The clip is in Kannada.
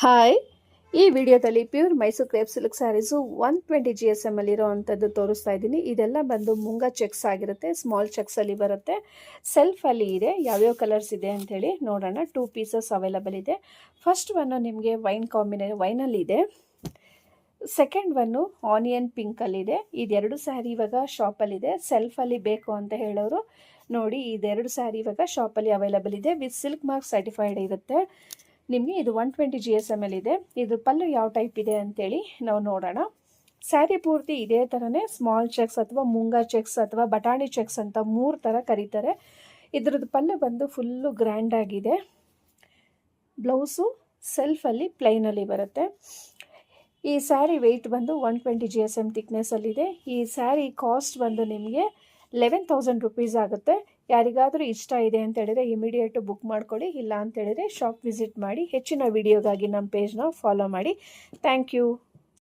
ಹಾಯ್, ಈ ವಿಡಿಯೋದಲ್ಲಿ pure Mysuru crepe silk saris 120 GSM ಅಲ್ಲಿರೋ ಅಂಥದ್ದು ತೋರಿಸ್ತಾ ಇದ್ದೀನಿ. ಇದೆಲ್ಲ ಬಂದು ಮುಂಗ ಚೆಕ್ಸ್ ಆಗಿರುತ್ತೆ, ಸ್ಮಾಲ್ ಚೆಕ್ಸಲ್ಲಿ ಬರುತ್ತೆ, ಸೆಲ್ಫಲ್ಲಿ ಇದೆ. ಯಾವ್ಯಾವ ಕಲರ್ಸ್ ಇದೆ ಅಂಥೇಳಿ ನೋಡೋಣ. 2 ಪೀಸಸ್ ಅವೈಲಬಲ್ ಇದೆ. ಫಸ್ಟ್ ಒನ್ನು ನಿಮಗೆ ವೈನಲ್ಲಿದೆ. ಸೆಕೆಂಡ್ ಒನ್ನು ಆನಿಯನ್ ಪಿಂಕಲ್ಲಿದೆ. ಇದೆರಡು ಸ್ಯಾರಿ ಇವಾಗ ಶಾಪಲ್ಲಿದೆ. ಸೆಲ್ಫಲ್ಲಿ ಬೇಕು ಅಂತ ಹೇಳೋರು ನೋಡಿ, ಇದೆರಡು ಸ್ಯಾರಿ ಇವಾಗ ಶಾಪಲ್ಲಿ ಅವೈಲಬಲ್ ಇದೆ. ವಿತ್ ಸಿಲ್ಕ್ ಮಾರ್ಕ್ ಸರ್ಟಿಫೈಡ್ ಇರುತ್ತೆ. ನಿಮಗೆ ಇದು 120 GSM ಇದೆ. ಇದು ಪಲ್ಲು ಯಾವ ಟೈಪ್ ಇದೆ ಅಂತೇಳಿ ನಾವು ನೋಡೋಣ. ಸ್ಯಾರಿ ಪೂರ್ತಿ ಇದೇ ಥರನೇ ಸ್ಮಾಲ್ ಚೆಕ್ಸ್ ಅಥವಾ ಮುಂಗಾ ಚೆಕ್ಸ್ ಅಥವಾ ಬಟಾಣಿ ಚೆಕ್ಸ್ ಅಂತ 3 ಥರ ಕರೀತಾರೆ. ಇದ್ರದ್ದು ಪಲ್ಲು ಬಂದು ಫುಲ್ಲು ಗ್ರ್ಯಾಂಡ್ ಆಗಿದೆ. ಬ್ಲೌಸು ಸೆಲ್ಫಲ್ಲಿ ಪ್ಲೈನಲ್ಲಿ ಬರುತ್ತೆ. ಈ ಸ್ಯಾರಿ ವೆಯ್ಟ್ ಬಂದು 120 GSM ಥಿಕ್ನೆಸ್ಸಲ್ಲಿದೆ. ಈ ಸ್ಯಾರಿ ಕಾಸ್ಟ್ ಬಂದು ನಿಮಗೆ 11,000 ರುಪೀಸ್ ಆಗುತ್ತೆ. ಯಾರಿಗಾದರೂ ಇಷ್ಟ ಇದೆ ಅಂತ ಹೇಳಿದರೆ ಇಮಿಡಿಯೇಟು ಬುಕ್ ಮಾಡ್ಕೊಳ್ಳಿ. ಇಲ್ಲ ಅಂತ ಹೇಳಿದರೆ ಶಾಪ್ ವಿಸಿಟ್ ಮಾಡಿ. ಹೆಚ್ಚಿನ ವಿಡಿಯೋಗಾಗಿ ನಮ್ಮ ಪೇಜ್ನ ಫಾಲೋ ಮಾಡಿ. Thank you.